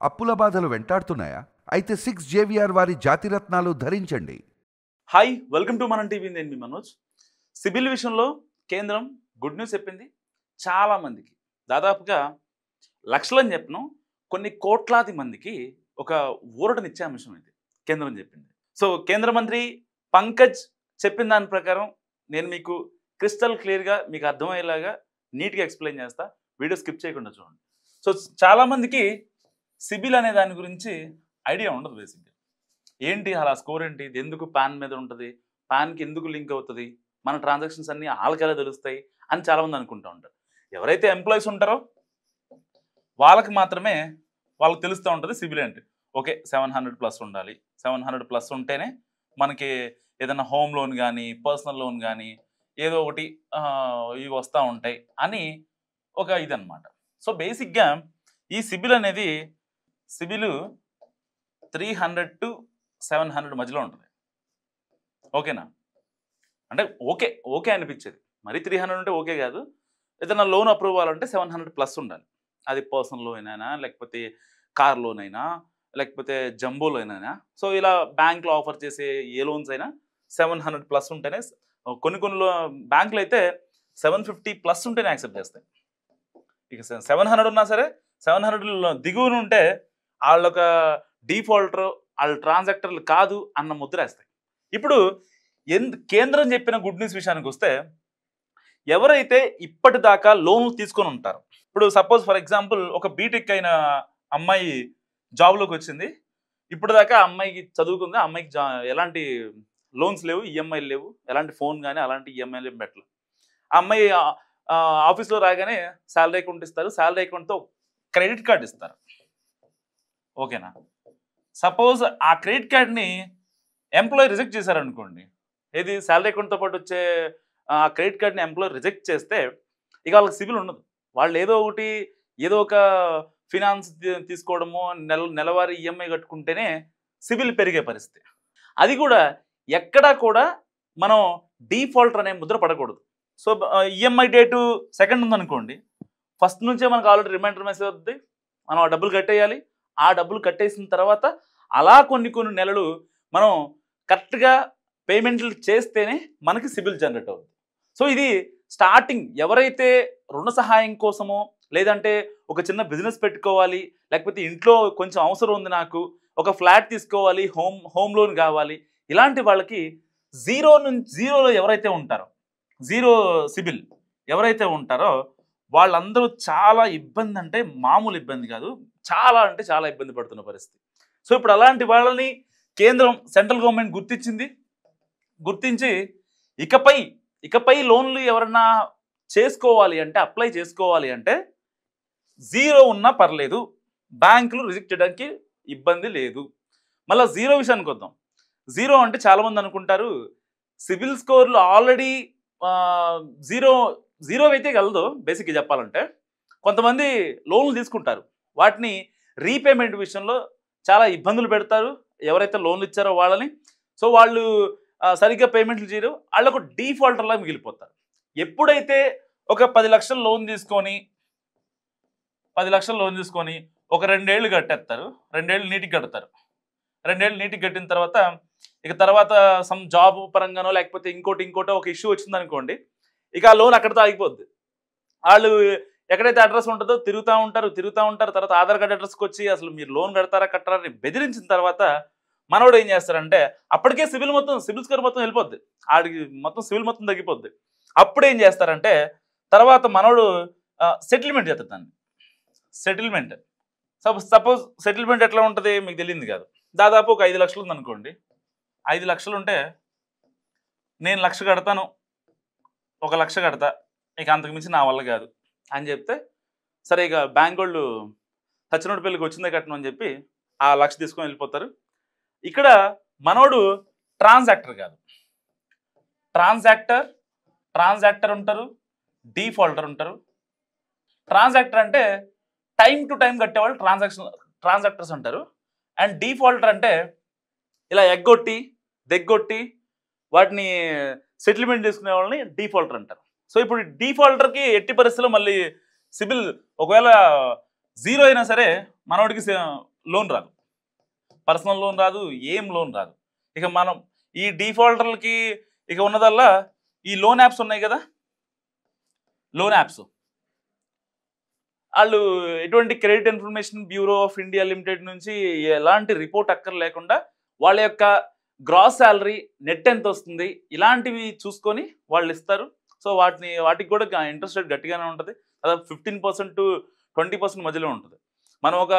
అప్పుల బాధలు వెంటాడుతున్నాయా? అయితే 6 జేవిఆర్ వారి జాతిరత్నాలు ధరించండి. హాయ్, వెల్కమ్ టు మనం టీవీ. నేను మీ మనోజ్. సిబిల్ విషయంలో కేంద్రం గుడ్ న్యూస్ చెప్పింది. చాలా మందికి, దాదాపుగా లక్షలని చెప్పను, కొన్ని కోట్లాది మందికి ఒక ఊరటనిచ్చే అంశం ఇది కేంద్రం చెప్పింది. సో కేంద్ర మంత్రి పంకజ్ చెప్పిన దాని ప్రకారం నేను మీకు క్రిస్టల్ క్లియర్గా మీకు అర్థమయ్యేలాగా నీట్గా ఎక్స్ప్లెయిన్ చేస్తా. వీడియో స్కిప్ చేయకుండా చూడండి. సో చాలామందికి సిబిల్ అనే దాని గురించి ఐడియా ఉండదు. బేసిక్గా ఏంటి అలా స్కోర్ ఏంటి, ఇది ఎందుకు పాన్ మీద ఉంటుంది, పాన్కి ఎందుకు లింక్ అవుతుంది, మన ట్రాన్సాక్షన్స్ అన్నీ వాళ్ళకెలా తెలుస్తాయి అని చాలామంది అనుకుంటూ ఉంటారు. ఎవరైతే ఎంప్లాయీస్ ఉంటారో వాళ్ళకి మాత్రమే వాళ్ళకి తెలుస్తూ ఉంటుంది సిబిల్ అంటే. ఓకే, 700+ ఉండాలి, 700+ ఉంటేనే మనకి ఏదైనా హోమ్ లోన్ కానీ పర్సనల్ లోన్ కానీ ఏదో ఒకటి ఇవి వస్తూ ఉంటాయి అని ఒక ఇదన్నమాట. సో బేసిక్గా ఈ సిబిల్ అనేది సిబిల్ 300 to 700 మధ్యలో ఉంటుంది. ఓకేనా? అంటే ఓకే ఓకే అనిపించేది. మరి 300 ఉంటే ఓకే కాదు. ఏదైనా లోన్ అప్రూవ్ అవ్వాలంటే 700+ ఉండాలి. అది పర్సనల్ లోన్ అయినా, లేకపోతే కార్ లోన్ అయినా, లేకపోతే జంబో లోన్ అయినా. సో ఇలా బ్యాంక్లో ఆఫర్ చేసే ఏ లోన్స్ అయినా 700+ ఉంటేనే, కొన్ని బ్యాంకులు అయితే 750+ ఉంటేనే యాక్సెప్ట్ చేస్తాయి. ఇక 700 ఉన్నా సరే 700 దిగువన ఉంటే వాళ్ళొక డిఫాల్టర్, వాళ్ళు ట్రాన్సాక్టర్లు కాదు అన్న ముద్ర వేస్తాయి. ఇప్పుడు కేంద్రం చెప్పిన గుడ్ న్యూస్ విషయానికి వస్తే, ఎవరైతే ఇప్పటిదాకా లోన్లు తీసుకొని ఉంటారు, ఇప్పుడు సపోజ్ ఫర్ ఎగ్జాంపుల్ ఒక బీటెక్ అయిన అమ్మాయి జాబ్లోకి వచ్చింది. ఇప్పటిదాకా అమ్మాయికి చదువుకుంది, అమ్మాయికి ఎలాంటి లోన్స్ లేవు, ఈఎంఐలు లేవు, ఎలాంటి ఫోన్ కానీ అలాంటి ఈఎంఐలు ఏం పెట్టలేదు. ఆ అమ్మాయి ఆఫీస్లో రాగానే శాలరీ అకౌంట్ ఇస్తారు, శాలరీ అకౌంట్తో క్రెడిట్ కార్డు ఇస్తారు. ఓకేనా? సపోజ్ ఆ క్రెడిట్ కార్డ్ని ఎంప్లాయీ రిజెక్ట్ చేశారనుకోండి, ఏది శాలరీ అకౌంట్తో పాటు వచ్చే ఆ క్రెడిట్ కార్డ్ని ఎంప్లాయీ రిజెక్ట్ చేస్తే ఇక వాళ్ళకి సిబిల్ ఉండదు. వాళ్ళు ఏదో ఒక ఫినాన్స్ తీసుకోవడమో, నెలవారీ ఈఎంఐ కట్టుకుంటేనే సిబిల్ పెరిగే పరిస్థితి. అది కూడా ఎక్కడా కూడా మనం డిఫాల్టర్ అనే ముద్ర పడకూడదు. సో ఈఎంఐ డేటు 2nd ఉందనుకోండి, 1st నుంచే మనకు ఆల్రెడీ రిమైండర్ మెసేజ్ వస్తుంది, మనం ఆ డబ్బులు కట్టేయాలి. ఆ డబ్బులు కట్టేసిన తర్వాత అలా కొన్ని నెలలు మనం కరెక్ట్గా పేమెంట్లు చేస్తేనే మనకి సిబిల్ జనరేట్ అవుతుంది. సో ఇది స్టార్టింగ్. ఎవరైతే రుణ సహాయం కోసమో, లేదంటే ఒక చిన్న బిజినెస్ పెట్టుకోవాలి, లేకపోతే ఇంట్లో కొంచెం అవసరం ఉంది, నాకు ఒక ఫ్లాట్ తీసుకోవాలి, హోమ్ లోన్ కావాలి, ఇలాంటి వాళ్ళకి జీరోలో ఎవరైతే ఉంటారో, జీరో సిబిల్ ఎవరైతే ఉంటారో వాళ్ళందరూ చాలా ఇబ్బంది, అంటే మామూలు ఇబ్బంది కాదు, చాలా అంటే చాలా ఇబ్బంది పడుతున్న పరిస్థితి. సో ఇప్పుడు అలాంటి వాళ్ళని కేంద్రం, సెంట్రల్ గవర్నమెంట్ గుర్తించి ఇకపై లోన్లు ఎవరన్నా చేసుకోవాలి అంటే, అప్లై చేసుకోవాలి అంటే జీరో ఉన్నా పర్లేదు, బ్యాంకులు రిజెక్ట్ చేయడానికి ఇబ్బంది లేదు. మళ్ళీ జీరో విషయానికి వద్దాం. జీరో అంటే చాలామంది అనుకుంటారు సిబిల్ స్కోర్లు ఆల్రెడీ జీరో అయితే కలదు. బేసిక్గా చెప్పాలంటే కొంతమంది లోన్లు తీసుకుంటారు, వాటిని రీపేమెంట్ విషయంలో చాలా ఇబ్బందులు పెడతారు ఎవరైతే లోన్లు ఇచ్చారో వాళ్ళని. సో వాళ్ళు సరిగ్గా పేమెంట్లు చేయరు, వాళ్ళకు డిఫాల్టర్లా మిగిలిపోతారు. ఎప్పుడైతే ఒక 10 లక్షలు లోన్ తీసుకొని ఒక 2 ఏళ్ళు కట్టేస్తారు, 2 ఏళ్ళు నీటికి కడతారు. 2 ఏళ్ళు నీటికి కట్టిన తర్వాత ఇక తర్వాత సమ్ జాబ్ పరంగానో, లేకపోతే ఇంకోటో ఒక ఇష్యూ వచ్చిందనుకోండి, ఇక ఆ లోన్ అక్కడితో ఆగిపోద్ది. వాళ్ళు ఎక్కడైతే అడ్రస్ ఉంటుందో తిరుగుతూ ఉంటారు. తర్వాత ఆధార్ కార్డ్ అడ్రస్కి వచ్చి అసలు మీరు లోన్ కడతారా కట్టరా అని బెదిరించిన తర్వాత మనోడు ఏం చేస్తారంటే, అప్పటికే సిబిల్ స్కోర్ మొత్తం వెళ్ళిపోద్ది, ఆడికి మొత్తం సిబిల్ మొత్తం తగ్గిపోద్ది. అప్పుడు ఏం చేస్తారంటే తర్వాత మనోడు సెటిల్మెంట్ చేస్తారు. దాన్ని సెటిల్మెంట్, సపోజ్ సెటిల్మెంట్ ఎట్లా ఉంటుంది మీకు తెలియదు కాదు. దాదాపు ఒక 5 లక్షలు ఉందనుకోండి, 5 లక్షలు ఉంటే నేను 1,00,000 కడతాను, 1,00,000 కడతా, ఇక అంతకు మించి నా వల్ల కాదు అని చెప్తే, సరే ఇక బ్యాంక్ వాళ్ళు సచ్చినోడి పెళ్ళికి వచ్చిందే కట్టను అని చెప్పి ఆ 1,00,000 తీసుకొని వెళ్ళిపోతారు. ఇక్కడ మనోడు ట్రాన్సాక్టర్ కాదు, ట్రాన్సాక్టర్ ఉంటారు, డిఫాల్టర్ ఉంటారు. ట్రాన్సాక్టర్ అంటే టైం టు టైం కట్టేవాళ్ళు ట్రాన్సాక్టర్స్ అంటారు. అండ్ డిఫాల్టర్ అంటే ఇలా దెగ్గొట్టి వాటిని సెటిల్మెంట్ చేసుకునే వాళ్ళని డిఫాల్టర్ అంటారు. సో ఇప్పుడు డిఫాల్టర్కి ఎట్టి పరిస్థితుల్లో మళ్ళీ సిబిల్ ఒకవేళ జీరో అయినా సరే మనోడికి లోన్ రాదు, పర్సనల్ లోన్ రాదు, ఏం లోన్ రాదు. ఇక మనం ఈ డిఫాల్టర్లకి ఇక ఉన్నదల్లా ఈ లోన్ యాప్స్ ఉన్నాయి కదా, లోన్ యాప్స్ వాళ్ళు ఎటువంటి credit information bureau of India limited నుంచి ఎలాంటి రిపోర్ట్ అక్కర్ లేకుండా వాళ్ళ యొక్క గ్రాస్ శాలరీ నెట్ ఎంత వస్తుంది ఇలాంటివి చూసుకొని వాళ్ళు ఇస్తారు. సో వాటికి కూడా ఇంట్రెస్ట్ రేట్ గట్టిగానే ఉంటుంది, దాదాపు 15% to 20% మధ్యలో ఉంటుంది. మనం ఒక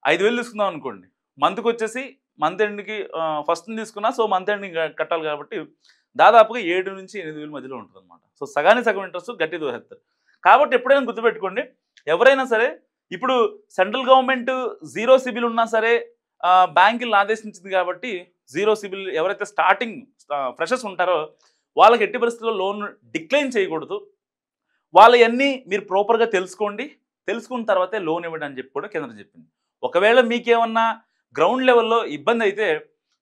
5,000 తీసుకుందాం అనుకోండి, మంత్కి వచ్చేసి మంత్ ఎండ్కి ఫస్ట్ తీసుకున్నా, సో మంత్ ఎండ్ కట్టాలి కాబట్టి దాదాపుగా 7 నుంచి 8,000 మధ్యలో ఉంటుంది అనమాట. సో సగానికి సగం ఇంట్రెస్ట్ గట్టి దోహేస్తారు. కాబట్టి ఎప్పుడైనా గుర్తుపెట్టుకోండి, ఎవరైనా సరే ఇప్పుడు సెంట్రల్ గవర్నమెంట్ జీరో సిబిల్ ఉన్నా సరే బ్యాంకులను ఆదేశించింది కాబట్టి జీరో సిబిల్ ఎవరైతే స్టార్టింగ్ ఫ్రెషర్స్ ఉంటారో వాళ్ళకి ఎట్టి పరిస్థితుల్లో లోన్ డిక్లైన్ చేయకూడదు. వాళ్ళవన్నీ మీరు ప్రాపర్గా తెలుసుకోండి, తెలుసుకున్న తర్వాతే లోన్ ఇవ్వండి అని చెప్పి కూడా కేంద్రం చెప్పింది. ఒకవేళ మీకేమన్నా గ్రౌండ్ లెవెల్లో ఇబ్బంది అయితే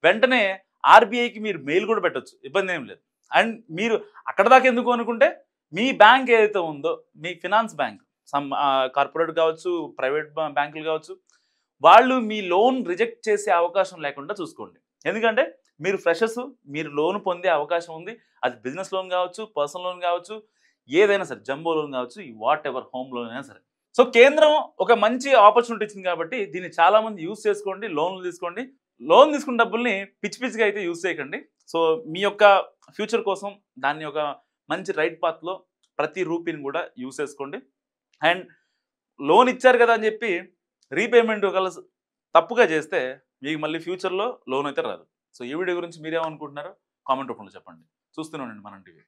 వెంటనే ఆర్బీఐకి మీరు మెయిల్ కూడా పెట్టచ్చు, ఇబ్బంది ఏం లేదు. అండ్ మీరు అక్కడ దాకా ఎందుకు అనుకుంటే మీ బ్యాంక్ ఏదైతే ఉందో మీ ఫినాన్స్ బ్యాంక్, కార్పొరేట్ కావచ్చు, ప్రైవేట్ బ్యాంకులు కావచ్చు, వాళ్ళు మీ లోన్ రిజెక్ట్ చేసే అవకాశం లేకుండా చూసుకోండి. ఎందుకంటే మీరు ఫ్రెషర్స్, మీరు లోన్ పొందే అవకాశం ఉంది. అది బిజినెస్ లోన్ కావచ్చు, పర్సనల్ లోన్ కావచ్చు, ఏదైనా సరే, జంబో లోన్ కావచ్చు, వాట్ ఎవర్ హోమ్ లోన్ అయినా సరే. సో కేంద్రం ఒక మంచి ఆపర్చునిటీ ఇచ్చింది కాబట్టి దీన్ని చాలా మంది యూజ్ చేసుకోండి, లోన్లు తీసుకోండి. లోన్ తీసుకున్న డబ్బుల్ని పిచ్చిగా అయితే యూజ్ చేయకండి. సో మీ యొక్క ఫ్యూచర్ కోసం దాన్ని ఒక మంచి రైట్ పాత్లో ప్రతి రూపీని కూడా యూజ్ చేసుకోండి. అండ్ లోన్ ఇచ్చారు కదా అని చెప్పి రీపేమెంట్ ఒకవేళ తప్పుగా చేస్తే మీకు మళ్ళీ ఫ్యూచర్లో లోన్ అయితే రాదు. సో ఈ వీడియో గురించి మీరేమనుకుంటున్నారో కామెంట్ రూపంలో చెప్పండి. చూస్తూనే ఉండండి మనం టీవీ.